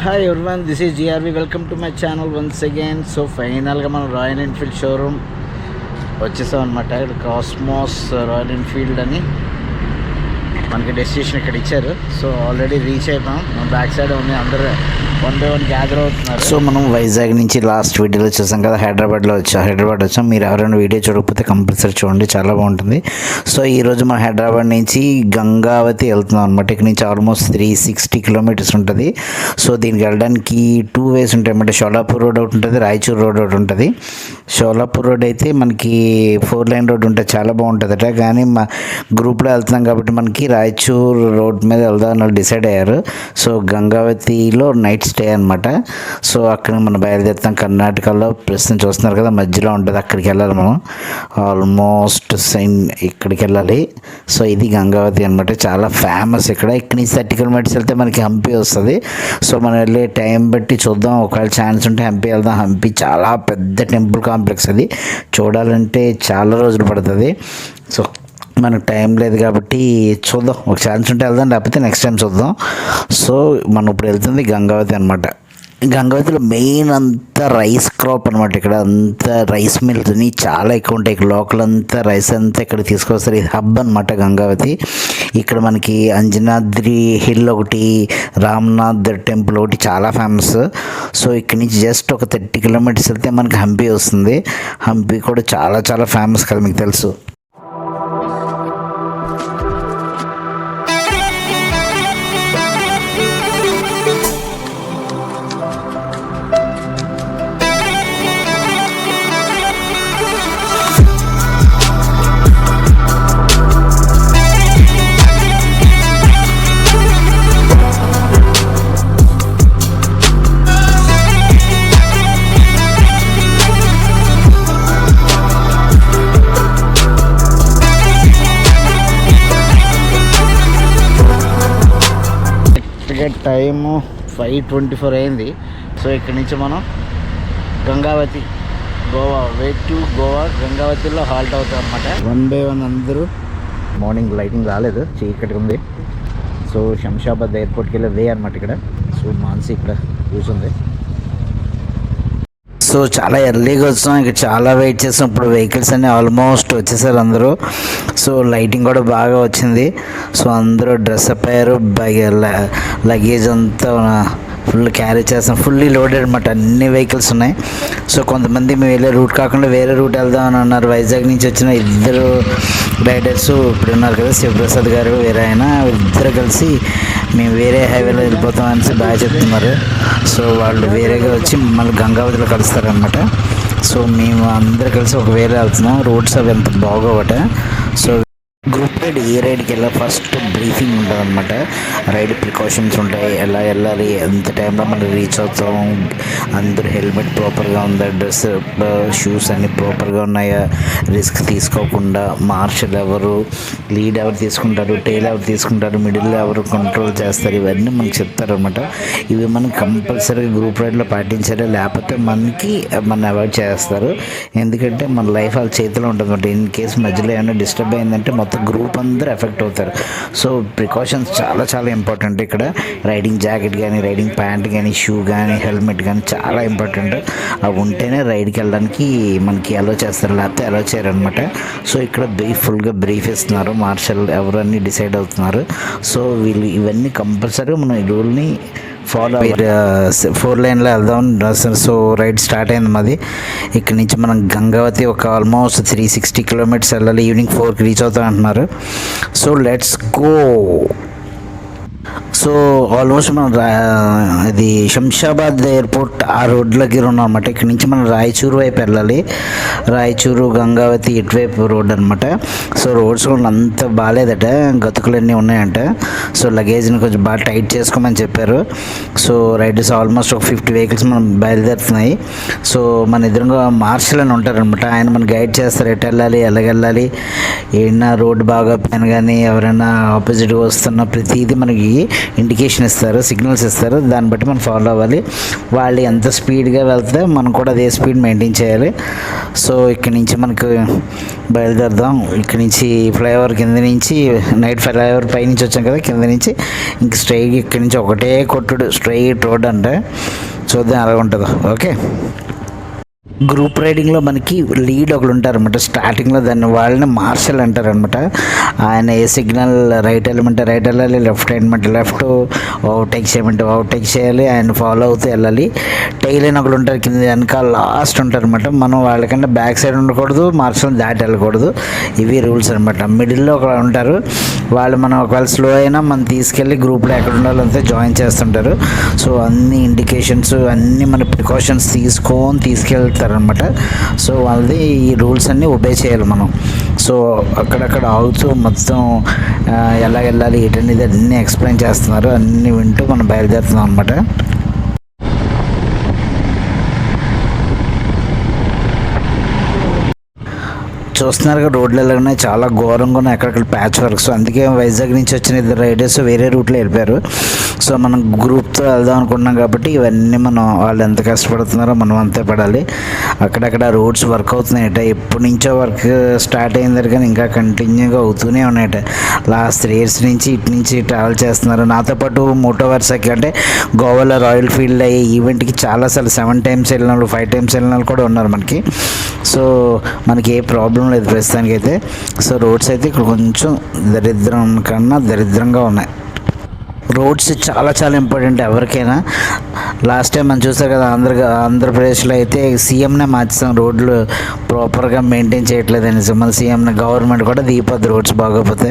Hi everyone, this is GRV. Welcome to my channel once again. So ఫైనల్గా మనం royal Enfield showroom వచ్చేసాం అనమాట. ఇక్కడ కాస్మోస్ రాయల్ ఎన్ఫీల్డ్ అని మనకి డెస్టినేషన్ ఇక్కడ ఇచ్చారు. సో ఆల్రెడీ రీచ్ అయిపోయాం. మన బ్యాక్ సైడ్ ఉంది, అందరూ వన్ బై వన్ గ్యాదర్ అవుతున్నారు. సో మనం వైజాగ్ నుంచి లాస్ట్ వీడియోలో చూసాం కదా, హైదరాబాద్ వచ్చాం. మీరు ఎవరైనా వీడియో చూడకపోతే కంపల్సరీ చూడండి, చాలా బాగుంటుంది. సో ఈరోజు మనం హైదరాబాద్ నుంచి గంగావతి వెళ్తున్నాం అనమాట. ఇక్కడ నుంచి ఆల్మోస్ట్ 360 కిలోమీటర్స్ ఉంటుంది. సో దీనికి వెళ్ళడానికి 2 వేస్ ఉంటాయి అన్నమాట. షోలాపూర్ రోడ్ ఒకటి ఉంటుంది, రాయచూర్ రోడ్ ఒకటి ఉంటుంది. షోలాపూర్ రోడ్ అయితే మనకి 4 లైన్ రోడ్ ఉంటుంది, చాలా బాగుంటుందట. కానీ మా గ్రూప్లో వెళ్తున్నాం కాబట్టి మనకి రాయచూర్ రోడ్ మీద వెళ్దామని డిసైడ్ అయ్యారు. సో గంగావతిలో నైట్ స్టే అనమాట. సో అక్కడ మనం బయలుదేరుతాం. కర్ణాటకలో ప్రస్తుతం చూస్తున్నారు కదా, మధ్యలో ఉంటుంది, అక్కడికి వెళ్ళాలి మనం. ఆల్మోస్ట్ సేమ్ ఇక్కడికి వెళ్ళాలి. సో ఇది గంగావతి అనమాట, చాలా ఫేమస్. ఇక్కడి నుంచి 30 కిలోమీటర్స్ వెళ్తే మనకి హంపి వస్తుంది. సో మనం వెళ్ళే టైం బట్టి చూద్దాం, ఒకవేళ ఛాన్స్ ఉంటే హంపి వెళ్దాం. హంపి చాలా పెద్ద టెంపుల్ కాంప్లెక్స్, అది చూడాలంటే చాలా రోజులు పడుతుంది. సో మనకు టైం లేదు కాబట్టి చూద్దాం, ఒక ఛాన్స్ ఉంటే వెళ్దాం, లేకపోతే నెక్స్ట్ టైం చూద్దాం. సో మనం ఇప్పుడు వెళ్తుంది గంగావతి అనమాట. గంగావతిలో మెయిన్ అంతా రైస్ క్రాప్ అనమాట. ఇక్కడ అంతా రైస్ మిల్స్ అని చాలా ఎక్కువ ఉంటాయి. ఇక్కడ లోకల్ అంతా రైస్ అంతా ఇక్కడ తీసుకొస్తారు. ఇది హబ్ అనమాట గంగావతి. ఇక్కడ మనకి అంజనాద్రి హిల్ ఒకటి, రామ్నాథ్ టెంపుల్ ఒకటి చాలా ఫేమస్. సో ఇక్కడ నుంచి జస్ట్ ఒక 30 కిలోమీటర్స్ వెళ్తే మనకి హంపి వస్తుంది. హంపి కూడా చాలా చాలా ఫేమస్ కదా, మీకు తెలుసు. టైము 5:24 అయింది. సో ఇక్కడి నుంచి మనం గంగావతి, గోవా, వే టు గోవా, గంగావతిలో హాల్ట్ అవుతాం అనమాట. 1 బై 1 అందరూ. మార్నింగ్ లైటింగ్ రాలేదు, చీకటి ఉంది. సో శంషాబాద్ ఎయిర్పోర్ట్కి వెళ్ళే వే అనమాట ఇక్కడ. సో మాన్సి ఇక్కడ కూర్చుంది. సో చాలా ఎర్లీగా వచ్చాం, ఇక్కడ చాలా వెయిట్ చేస్తాం. ఇప్పుడు వెహికల్స్ అన్నీ ఆల్మోస్ట్ వచ్చేసారు అందరూ. సో లైటింగ్ కూడా బాగా వచ్చింది. సో అందరూ డ్రెస్అప్ అయ్యారు. లగేజ్ అంతా ఫుల్ క్యారీ చేస్తాం, ఫుల్లీ లోడెడ్ అనమాట, అన్ని వెహికల్స్ ఉన్నాయి. సో కొంతమంది మేము వెళ్ళే రూట్ కాకుండా వేరే రూట్ వెళ్దాం అని అన్నారు. వైజాగ్ నుంచి వచ్చిన 2 రైడర్స్ ఇప్పుడు ఉన్నారు కదా, శివప్రసాద్ గారు వేరే ఆయన, ఇద్దరు కలిసి మేము వేరే హైవేలో వెళ్ళిపోతాం అనేసి బాగా చెప్తున్నారు. సో వాళ్ళు వేరేగా వచ్చి మళ్ళీ గంగావతిలో కలుస్తారనమాట. సో మేము అందరు కలిసి ఒక వేరే వెళ్తున్నాం. రోడ్స్ అవి ఎంత బాగోవట. సో గ్రూప్ రైడ్, ఏ రైడ్కి వెళ్ళా ఫస్ట్ బ్రీఫింగ్ ఉంటుంది అనమాట. రైడ్ ప్రికాషన్స్ ఉంటాయి, ఎలా వెళ్ళాలి, ఎంత టైంలో మనం రీచ్ అవుతాం, అందరూ హెల్మెట్ ప్రాపర్గా ఉందా, డ్రెస్ షూస్ అన్నీ ప్రాపర్గా ఉన్నాయా, రిస్క్ తీసుకోకుండా, మార్షల్ ఎవరు, లీడ్ ఎవరు తీసుకుంటారు, టైల్ ఎవరు తీసుకుంటారు, మిడిల్ ఎవరు కంట్రోల్ చేస్తారు, ఇవన్నీ మనకు చెప్తారనమాట. ఇవి మనం కంపల్సరీగా గ్రూప్ రైడ్లో పాటించాలి, లేకపోతే మన అవాయిడ్ చేస్తారు. ఎందుకంటే మన లైఫ్ వాళ్ళ చేతిలో ఉంటుంది అనమాట. ఇన్ కేసు మధ్యలో ఏమైనా డిస్టర్బ్ అయిందంటే మొత్తం గ్రూప్ అందరూ ఎఫెక్ట్ అవుతారు. సో ప్రికాషన్స్ చాలా చాలా ఇంపార్టెంట్. ఇక్కడ రైడింగ్ జాకెట్ కానీ, రైడింగ్ ప్యాంట్ కానీ, షూ కానీ, హెల్మెట్ కానీ చాలా ఇంపార్టెంట్. అవి ఉంటేనే రైడ్కి వెళ్ళడానికి మనకి అలో చేస్తారు, లేకపోతే అలో చేయరనమాట. సో ఇక్కడ ఫుల్గా బ్రీఫ్ ఇస్తున్నారు, మార్షల్ ఎవరు అన్నీ డిసైడ్ అవుతున్నారు. సో వీళ్ళు ఇవన్నీ కంపల్సరీగా మనం ఈ రూల్ని ఫాలో 4 లైన్లో వెళ్దాం. సో రైడ్ స్టార్ట్ అయింది మాది. ఇక్కడ నుంచి మనం గంగావతి ఒక ఆల్మోస్ట్ 360 కిలోమీటర్స్ వెళ్ళాలి. ఈవినింగ్ 4కి రీచ్ అవుతాం అంటున్నారు. So let's go. So almost మనం ఇది శంషాబాద్ ఎయిర్పోర్ట్ ఆ రోడ్లకి ఉన్నాం అనమాట. ఇక్కడ నుంచి మనం రాయచూరు వైపు వెళ్ళాలి. రాయచూరు, గంగావతి ఇటువైపు రోడ్ అనమాట. సో రోడ్స్ కూడా అంత బాగాలేదట, గతుకులన్నీ ఉన్నాయంట. సో లగేజ్ని కొంచెం బాగా టైట్ చేసుకోమని చెప్పారు. సో రైడర్స్ ఆల్మోస్ట్ ఒక 50 వెహికల్స్ మనం బయలుదేరుతున్నాయి. సో మన ఎదురుగా మార్షల్ అని ఉంటారనమాట, ఆయన మనం గైడ్ చేస్తారు, ఎటు వెళ్ళాలి, ఎలాగెళ్ళాలి, ఏదైనా రోడ్డు బాగా పైన కానీ ఎవరైనా ఆపోజిట్గా వస్తున్న ప్రతిదీ మనకి తిరిగి ఇండికేషన్ ఇస్తారు, సిగ్నల్స్ ఇస్తారు. దాన్ని బట్టి మనం ఫాలో అవ్వాలి. వాళ్ళు ఎంత స్పీడ్గా వెళ్తే మనం కూడా అదే స్పీడ్ మెయింటైన్ చేయాలి. సో ఇక్కడి నుంచి మనకు బయలుదేరదాం. ఇక్కడి నుంచి ఫ్లైఓవర్ కింద నుంచి నైట్ ఫ్లైఓవర్ పై నుంచి వచ్చాం కదా, కింద నుంచి ఇంక స్ట్రైట్ ఇక్కడి నుంచి ఒకటే కొట్టుడు స్ట్రైట్ రోడ్ అంటే చూద్దాం ఎలా ఉంటుందో. ఓకే, గ్రూప్ రైడింగ్లో మనకి లీడ్ ఒకరు ఉంటారనమాట. స్టార్టింగ్లో దాన్ని వాళ్ళని మార్షల్ అంటారనమాట. ఆయన ఏ సిగ్నల్ రైట్ వెళ్ళమంటే రైట్ వెళ్ళాలి, లెఫ్ట్ వెళ్ళమంటే లెఫ్ట్, ఓవర్టేక్ చేయమంటే ఓవర్టేక్ చేయాలి, ఆయన ఫాలో అవుతూ వెళ్ళాలి. టైల్ అని ఒకరు ఉంటారు కింద వెనకాల లాస్ట్ ఉంటారనమాట. మనం వాళ్ళకంటే బ్యాక్ సైడ్ ఉండకూడదు, మార్షల్ దాటి వెళ్ళకూడదు. ఇవి రూల్స్ అనమాట. మిడిల్లో ఒకరు ఉంటారు, వాళ్ళు మనం ఒకవేళ స్లో అయినా మనం తీసుకెళ్ళి గ్రూప్లో ఎక్కడ ఉండాలో అంతే జాయిన్ చేస్తుంటారు. సో అన్ని ఇండికేషన్స్ అన్నీ మన ప్రికాషన్స్ తీసుకెళ్తారు అనమాట. సో వాళ్ళది ఈ రూల్స్ అన్నీ ఒబే చేయాలి మనం. సో అక్కడక్కడ ఆగుతూ మొత్తం ఎలా వెళ్ళాలి ఏంటనేది అన్నీ ఎక్స్ప్లెయిన్ చేస్తున్నారు. అన్నీ వింటూ మనం బయలుదేరుతున్నాం అనమాట. చూస్తున్నారు కదా, రోడ్లు వెళ్ళగానే చాలా ఘోరంగా ఉన్నాయి, ఎక్కడెక్కడ ప్యాచ్ వర్క్స్. అందుకే వైజాగ్ నుంచి వచ్చిన ఇద్దరు రైడర్స్ వేరే రూట్లో వెళ్ళిపోయారు. సో మనం గ్రూప్తో వెళ్దాం అనుకున్నాం కాబట్టి ఇవన్నీ మనం వాళ్ళు ఎంత కష్టపడుతున్నారో మనం అంతే పడాలి. అక్కడక్కడ రోడ్స్ వర్క్ అవుతున్నాయట, ఎప్పటి నుంచో వర్క్ స్టార్ట్ అయింది కానీ ఇంకా కంటిన్యూగా అవుతూనే ఉన్నాయట. లాస్ట్ 3 years నుంచి ఇటు నుంచి ట్రావెల్ చేస్తున్నారు. నాతో పాటు మోటో వర్సాకి అంటే గోవాలో రాయల్ ఫీల్డ్ అయ్యే ఈవెంట్కి చాలాసార్లు 7 times వెళ్ళిన వాళ్ళు, 5 times వెళ్ళిన వాళ్ళు కూడా ఉన్నారు మనకి. సో మనకి ఏ ప్రాబ్లం లేదు ప్రస్తుతానికి అయితే. సో రోడ్స్ అయితే ఇక్కడ కొంచెం దరిద్రం కన్నా దరిద్రంగా ఉన్నాయి. రోడ్స్ చాలా చాలా ఇంపార్టెంట్ ఎవరికైనా. లాస్ట్ టైం మనం చూసాం కదా, ఆంధ్రప్రదేశ్లో అయితే సీఎంనే మార్చాం, రోడ్లు ప్రాపర్గా మెయింటైన్ చేయట్లేదని. మన సీఎంని గవర్నమెంట్ కూడా దీపద్దు రోడ్స్ బాగోపోతే.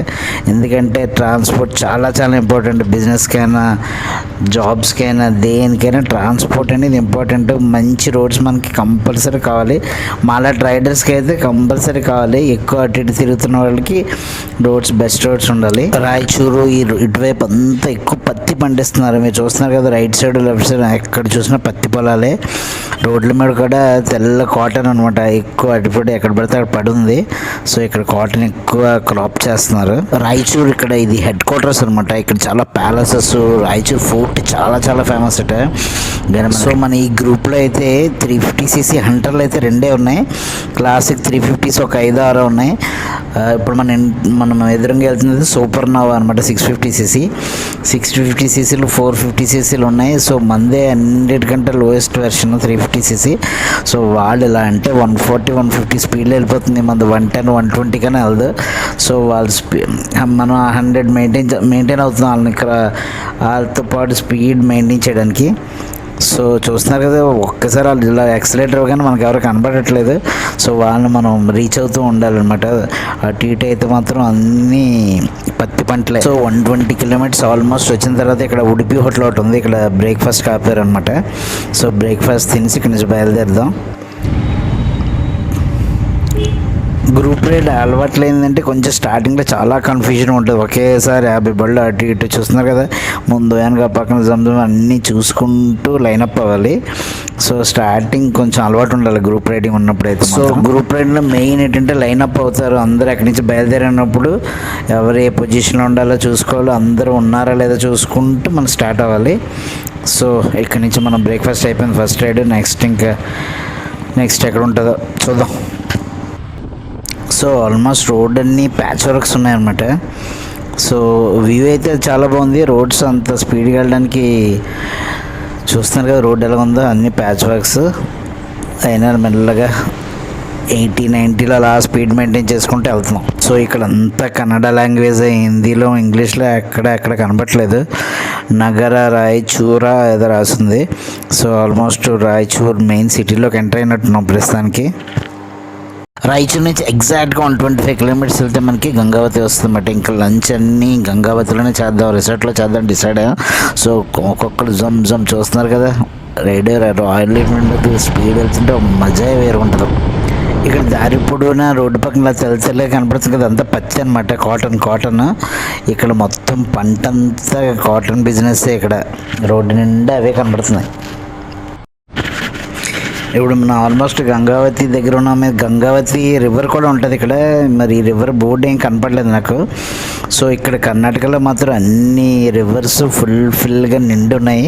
ఎందుకంటే ట్రాన్స్పోర్ట్ చాలా చాలా ఇంపార్టెంట్. బిజినెస్కైనా జాబ్స్కైనా దేనికైనా ట్రాన్స్పోర్ట్ అనేది ఇంపార్టెంట్. మంచి రోడ్స్ మనకి కంపల్సరీ కావాలి. మాలాంటి రైడర్స్కి అయితే కంపల్సరీ కావాలి. ఎక్కువ అటు ఇటు తిరుగుతున్న వాళ్ళకి రోడ్స్ బెస్ట్ రోడ్స్ ఉండాలి. రాయచూరు ఇటువైపు అంతా ఎక్కువ పత్తి పండిస్తున్నారు. మీరు చూస్తున్నారు కదా, రైట్ సైడ్ లెఫ్ట్ సైడ్ ఎక్కడ చూసినా పత్తి పొలాలే. రోడ్ల మీద కూడా తెల్ల కాటన్ అనమాట, ఎక్కువ అటుపడి ఎక్కడ పడితే అక్కడ పడి ఉంది. సో ఇక్కడ కాటన్ ఎక్కువ క్రాప్ చేస్తున్నారు. రాయచూర్ ఇక్కడ ఇది హెడ్ క్వార్టర్స్ అనమాట. ఇక్కడ చాలా ప్యాలెసెస్, రాయచూర్ ఫోర్ట్ చాలా చాలా ఫేమస్ అట. సో మన ఈ గ్రూప్లో అయితే 350cc హంటర్లు అయితే 2 ఉన్నాయి, క్లాసిక్ 350s ఒక 5-6 ఉన్నాయి. ఇప్పుడు మనం ఎదురుగా వెళ్తున్నది సూపర్ నోవా అనమాట, 650cc. 650ccలు 450ccలు ఉన్నాయి. సో మందే అన్నిటికంటే లోయెస్ట్ వెర్షన్ 350cc. సో వాళ్ళు ఎలా అంటే 140-150 స్పీడ్లో వెళ్ళిపోతుంది. మనది 110-120 కానీ వెళ్ళదు. సో వాళ్ళ మనం 100 మెయింటైన్ అవుతున్నాం వాళ్ళని ఇక్కడ, వాళ్ళతో పాటు స్పీడ్ మెయింటైన్ చేయడానికి. సో చూస్తున్నారు కదా, ఒక్కసారి వాళ్ళు ఇలా యాక్సిలేటర్ ఇవ్వగానే మనకు ఎవరు కనబడట్లేదు. సో వాళ్ళని మనం రీచ్ అవుతూ ఉండాలన్నమాట. అటు ఇటు అయితే మాత్రం అన్నీ పత్తి పంటలే. సో 120 kilometers ఆల్మోస్ట్ వచ్చిన తర్వాత ఇక్కడ ఉడిపి హోటల్ ఒకటి ఉంది, ఇక్కడ బ్రేక్ఫాస్ట్ ఆపారు అనమాట. సో బ్రేక్ఫాస్ట్ తినేసి ఇక్కడ నుంచి బయలుదేరదాం. గ్రూప్ రైడ్ అలవాట్లు ఏంటంటే కొంచెం స్టార్టింగ్లో చాలా కన్ఫ్యూజన్ ఉంటుంది. ఒకేసారి 50 బళ్ళు అటు ఇటు చూస్తున్నారు కదా, ముందు వెనక పక్కన జంజం అన్నీ చూసుకుంటూ లైనప్ అవ్వాలి. సో స్టార్టింగ్ కొంచెం అలవాటు ఉండాలి గ్రూప్ రైడింగ్ ఉన్నప్పుడు అయితే. సో గ్రూప్ రైడింగ్లో మెయిన్ ఏంటంటే లైనప్ అవుతారు అందరూ. అక్కడి నుంచి బయలుదేరినప్పుడు ఎవరు ఏ పొజిషన్లో ఉండాలో చూసుకోవాలి, అందరూ ఉన్నారా లేదా చూసుకుంటూ మనం స్టార్ట్ అవ్వాలి. సో ఇక్కడి నుంచి మనం బ్రేక్ఫాస్ట్ అయిపోయింది ఫస్ట్ రైడ్. నెక్స్ట్ ఎక్కడ ఉంటుందో చూద్దాం. సో ఆల్మోస్ట్ రోడ్ అన్నీ ప్యాచ్ వర్క్స్ ఉన్నాయన్నమాట. సో వ్యూ అయితే చాలా బాగుంది. రోడ్స్ అంత స్పీడ్గా వెళ్ళడానికి చూస్తున్నారు కదా, రోడ్ ఎలా ఉందో, అన్ని ప్యాచ్ వర్క్స్ అయినా మెల్లగా 80-90లో అలా స్పీడ్ మెయింటైన్ చేసుకుంటూ వెళ్తున్నాం. సో ఇక్కడ అంతా కన్నడ లాంగ్వేజ్, హిందీలో ఇంగ్లీష్లో ఎక్కడ కనపట్లేదు. నగర రాయచూర ఏదో రాసింది. సో ఆల్మోస్ట్ రాయచూర్ మెయిన్ సిటీలోకి ఎంటర్ అయినట్టున్నాం ప్రస్తుతానికి. రాయచూర్ నుంచి ఎగ్జాక్ట్గా 125 kilometers వెళ్తే మనకి గంగావతి వస్తుందన్నమాట. ఇంకా లంచ్ అన్నీ గంగావతిలోనే చేద్దాం, రిసార్ట్లో చేద్దాం డిసైడ్ అయ్యాం. సో ఒక్కొక్కరు జమ్ చూస్తున్నారు కదా, రైడర్ రాయల్ ఎన్ఫీల్డ్ స్పీడ్ వెళ్తుంటే మజా వేరు ఉంటుంది. ఇక్కడ దారి పొడవునా రోడ్డు పక్కన తెల్లగా కనపడుతుంది కదా, అంతా పత్తి అనమాట, కాటన్. ఇక్కడ మొత్తం పంట అంతా కాటన్ బిజినెస్. ఇక్కడ రోడ్డు నిండా అవే కనపడుతున్నాయి. ఇప్పుడు మనం ఆల్మోస్ట్ గంగావతి దగ్గర ఉన్నాం. గంగావతి రివర్ కూడా ఉంటుంది ఇక్కడ. మరి ఈ రివర్ బోర్డు ఏం కనపడలేదు నాకు. సో ఇక్కడ కర్ణాటకలో మాత్రం అన్ని రివర్స్ ఫుల్గా నిండి ఉన్నాయి.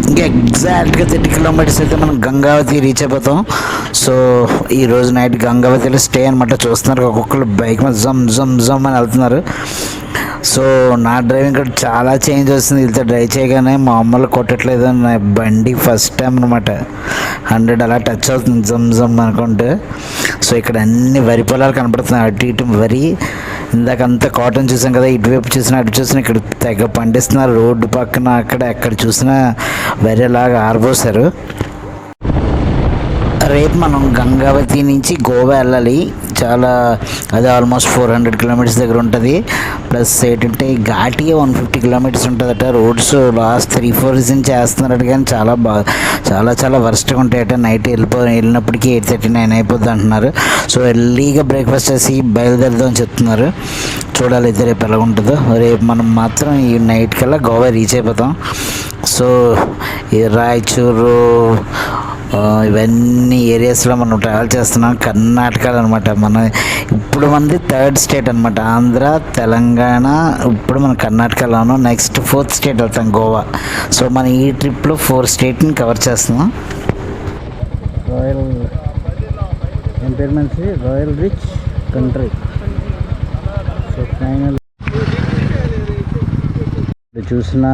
ఇంకా ఎగ్జాక్ట్గా 30 కిలోమీటర్స్ అయితే మనం గంగావతి రీచ్ అయిపోతాం. సో ఈరోజు నైట్ గంగావతిలో స్టే అనమాట. చూస్తున్నారు ఒక్కొక్కరు బైక్ మీద జమ్ అని వెళ్తున్నారు. సో నా డ్రైవింగ్ కూడా చాలా చేంజ్ వస్తుంది. వీళ్ళతో డ్రైవ్ చేయగానే మా అమ్మలు కొట్టట్లేదు. నా బండి ఫస్ట్ టైం అనమాట 100 అలా టచ్ అవుతుంది జమ్ అనుకుంటే. సో ఇక్కడ అన్ని వరి పొలాలు కనపడుతున్నాయి. అటు ఇటు వరి, ఇందాకంతా కాటన్ చూసాం కదా, ఇటువైపు చూసినా అటు చూసినా ఇక్కడ తెగ పండిస్తున్నారు. రోడ్డు పక్కన ఎక్కడ చూసినా వరి లాగా ఆరబోసారు. రేపు మనం గంగావతి నుంచి గోవా వెళ్ళాలి. అది ఆల్మోస్ట్ 400 కిలోమీటర్స్ దగ్గర ఉంటుంది. ప్లస్ ఏంటంటే ఘాటి 150 కిలోమీటర్స్ ఉంటుందట. రోడ్స్ లాస్ట్ 3-4 నుంచి వేస్తున్నారట, కానీ చాలా వర్స్ట్గా ఉంటాయట. నైట్ వెళ్ళినప్పటికీ 8:39 అయిపోద్ది అంటున్నారు. సో ఎర్లీగా బ్రేక్ఫాస్ట్ చేసి బయలుదేరదాం అని చెప్తున్నారు. చూడాలి అయితే రేపు ఎలా ఉంటుందో. రేపు మనం మాత్రం ఈ నైట్ కల్లా గోవా రీచ్ అయిపోతాం. సో ఈ రాయచూరు ఇవన్నీ ఏరియాస్లో మనం ట్రావెల్ చేస్తున్నాం. కర్ణాటకలో అనమాట. ఇప్పుడు మనది 3rd స్టేట్ అనమాట. ఆంధ్ర, తెలంగాణ, ఇప్పుడు మన కర్ణాటకలోనూ. నెక్స్ట్ 4th స్టేట్ వెళ్తాం, గోవా. సో మనం ఈ ట్రిప్లో 4 స్టేట్ని కవర్ చేస్తున్నాం. Royal rich country. So final చూసిన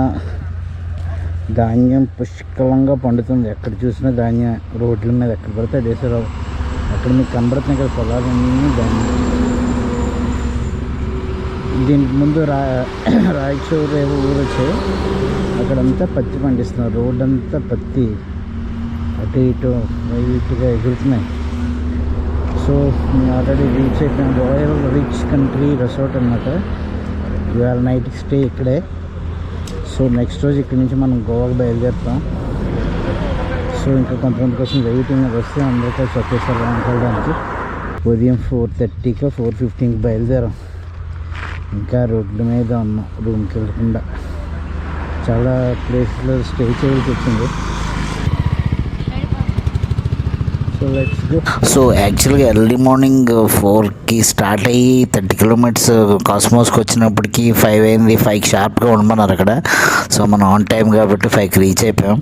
ధాన్యం పుష్కలంగా పండుతుంది. ఎక్కడ చూసినా ధాన్యం రోడ్ల మీద ఎక్కడ పడితే వేసారు. అక్కడ మీకు కనబడుతున్నాయి కదా పొలాలన్నీ ధాన్యం. దీనికి ముందు రాయచూరు ఊరు వచ్చాయి. అక్కడంతా పత్తి పండిస్తున్నారు. రోడ్ అంతా పత్తి అటు ఇటు వైట్గా ఎగురుతున్నాయి. సో మేము ఆల్రెడీ రీచ్ అయిపోయాం. రాయల్ రిచ్ కంట్రీ రిసార్ట్ అనమాట. ఇవాళ నైట్కి స్టే ఇక్కడే. సో నెక్స్ట్ రోజు ఇక్కడ నుంచి మనం గోవాకి బయలుదేరుతాం. సో ఇంకా కొంతమంది కోసం వెయిటింగ్ వస్తే అందరూ కలిసి ఒకేసారి వెళ్ళడానికి. ఉదయం 4:30కో 4:15కి బయలుదేరాం. ఇంకా రోడ్ల మీద ఉన్నాం, రూమ్కి వెళ్ళకుండా. చాలా ప్లేస్లో స్టే చేయాల్సి వచ్చింది. సో యాక్చువల్గా ఎర్లీ మార్నింగ్ 4కి స్టార్ట్ అయ్యి 30 కిలోమీటర్స్ కాస్మోస్కి వచ్చినప్పటికీ 5 అయింది. 5కి షార్ప్గా ఉండమన్నారు అక్కడ. సో మనం ఆన్ టైం కాబట్టి 5కి రీచ్ అయిపోయాం.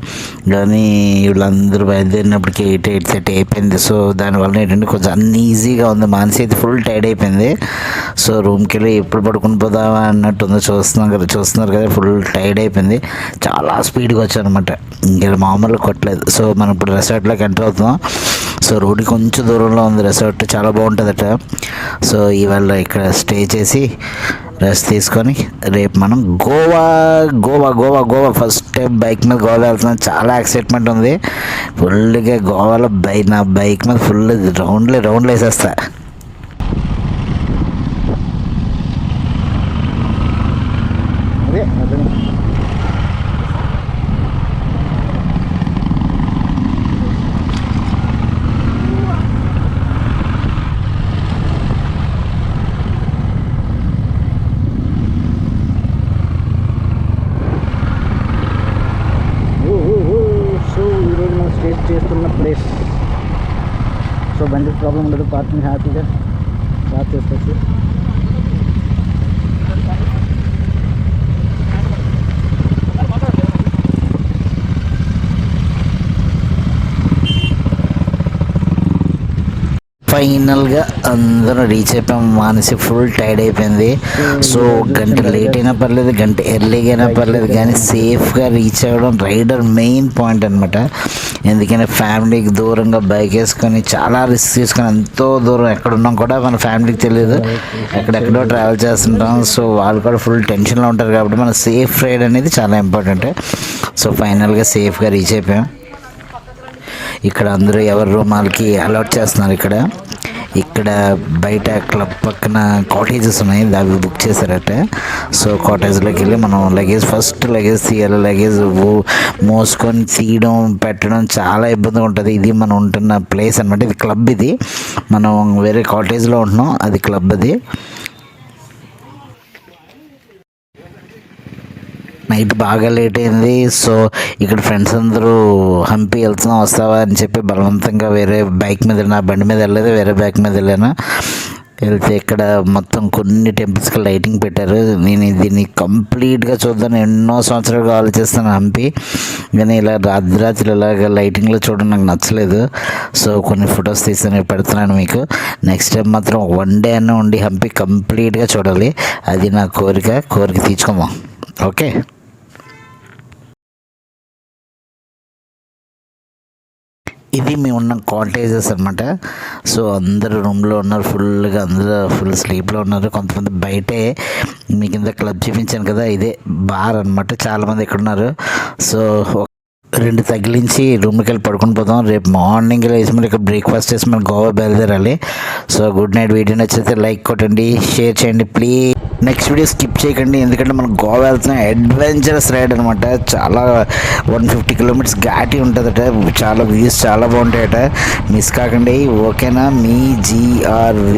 కానీ వీళ్ళందరూ బయలుదేరినప్పటికీ 8:30 అయిపోయింది. సో దానివల్ల ఏంటంటే కొంచెం అన్ఈజీగా ఉంది. మానసి అయితే ఫుల్ టైర్డ్ అయిపోయింది. సో రూమ్కి వెళ్ళి ఎప్పుడు పడుకుని పోదామా అన్నట్టుంది. చూస్తున్నారు కదా ఫుల్ టైర్డ్ అయిపోయింది. చాలా స్పీడ్గా వచ్చానమాట. ఇంకా మామూలుగా కొట్టలేదు. సో మనం ఇప్పుడు రిసార్ట్లోకి ఎంటర్ అవుతున్నాం. సో రోడ్డు కొంచెం దూరంలో ఉంది రిసార్ట్. చాలా బాగుంటుందట. సో ఇవాళ ఇక్కడ స్టే చేసి రెస్ట్ తీసుకొని రేపు మనం గోవా ఫస్ట్ టైం బైక్ మీద గోవా వెళ్తున్నాం. చాలా ఎక్సైట్మెంట్ ఉంది. ఫుల్గా గోవాలో నా బైక్ మీద ఫుల్ రౌండ్లు వేసేస్తా. చేస్తున్న ప్లేస్. సో బండి ప్రాబ్లం ఉండదు. పార్కింగ్ హ్యాపీగా పార్క్ చేసుకోవచ్చు. ఫైనల్గా అందరం రీచ్ అయిపోయాం. మానసి ఫుల్ టైర్డ్ అయిపోయింది. సో గంట లేట్ అయినా పర్లేదు, గంట ఎర్లీగా అయినా పర్లేదు, కానీ సేఫ్గా రీచ్ అవ్వడం రైడర్ మెయిన్ పాయింట్ అనమాట. ఎందుకంటే ఫ్యామిలీకి దూరంగా బైక్ వేసుకొని చాలా రిస్క్ తీసుకొని ఎంతో దూరం ఎక్కడున్నాం కూడా మన ఫ్యామిలీకి తెలియదు, ఎక్కడెక్కడో ట్రావెల్ చేస్తుంటాం. సో వాళ్ళు కూడా ఫుల్ టెన్షన్లో ఉంటారు కాబట్టి మన సేఫ్ రైడ్ అనేది చాలా ఇంపార్టెంట్. సో ఫైనల్గా సేఫ్గా రీచ్ అయిపోయాం. ఇక్కడ అందరూ ఎవరి రూమాలకి అలాట్ చేస్తున్నారు. ఇక్కడ బయట క్లబ్ పక్కన కాటేజెస్ ఉన్నాయి, అవి బుక్ చేశారట. సో కాటేజ్లోకి వెళ్ళి మనం ఫస్ట్ లగేజ్ తీయాలి. లగేజ్ మోసుకొని తీయడం పెట్టడం చాలా ఇబ్బందిగా ఉంటుంది. ఇది మనం ఉంటున్న ప్లేస్ అనమాట. ఇది క్లబ్. ఇది మనం వేరే కాటేజ్లో ఉంటున్నాం, అది క్లబ్. అది నైట్ బాగా లేట్ అయింది. సో ఇక్కడ ఫ్రెండ్స్ అందరూ హంపి వెళ్తున్నాం వస్తావా అని చెప్పి బలవంతంగా వేరే బైక్ మీద, నా బండి మీద వెళ్ళలేదు, వేరే బైక్ మీద వెళ్ళాను. వెళ్తే ఇక్కడ మొత్తం కొన్ని టెంపుల్స్కి లైటింగ్ పెట్టారు. నేను దీన్ని కంప్లీట్గా చూద్దాను ఎన్నో సంవత్సరాలుగా ఆలోచిస్తాను హంపి, కానీ ఇలా రాత్రి ఇలాగ లైటింగ్లో చూడడం నాకు నచ్చలేదు. సో కొన్ని ఫొటోస్ తీసి పెడుతున్నాను మీకు. నెక్స్ట్ టైం మాత్రం 1 డే అన్న ఉండి హంపి కంప్లీట్గా చూడాలి, అది నా కోరిక తీర్చుకుందాం. ఓకే. ఇది మేము ఉన్న కాటేజెస్ అనమాట. సో అందరూ రూమ్లో ఉన్నారు, ఫుల్గా అందరూ ఫుల్ స్లీప్లో ఉన్నారు. కొంతమంది బయటే, మీకు ఇంత క్లబ్ చూపించాను కదా, ఇదే బార్ అనమాట. చాలామంది ఇక్కడ ఉన్నారు. సో 2 తగిలించి రూమ్కి వెళ్ళి పడుకుని పోదాం. రేపు మార్నింగ్ లేచి మరి ఇక్కడ బ్రేక్ఫాస్ట్ చేసి మనం గోవా బయలుదేరాలి. So good night. వీడియో నచ్చితే లైక్ కొట్టండి, షేర్ చేయండి ప్లీజ్. నెక్స్ట్ వీడియో స్కిప్ చేయకండి, ఎందుకంటే మనం గోవా వెళ్తున్నాం. అడ్వెంచరస్ రైడ్ అనమాట. చాలా 150 కిలోమీటర్స్ ఘాటి ఉంటుందట. చాలా వ్యూస్ చాలా బాగుంటాయట. మిస్ కాకండి. ఓకేనా? మీ GRV.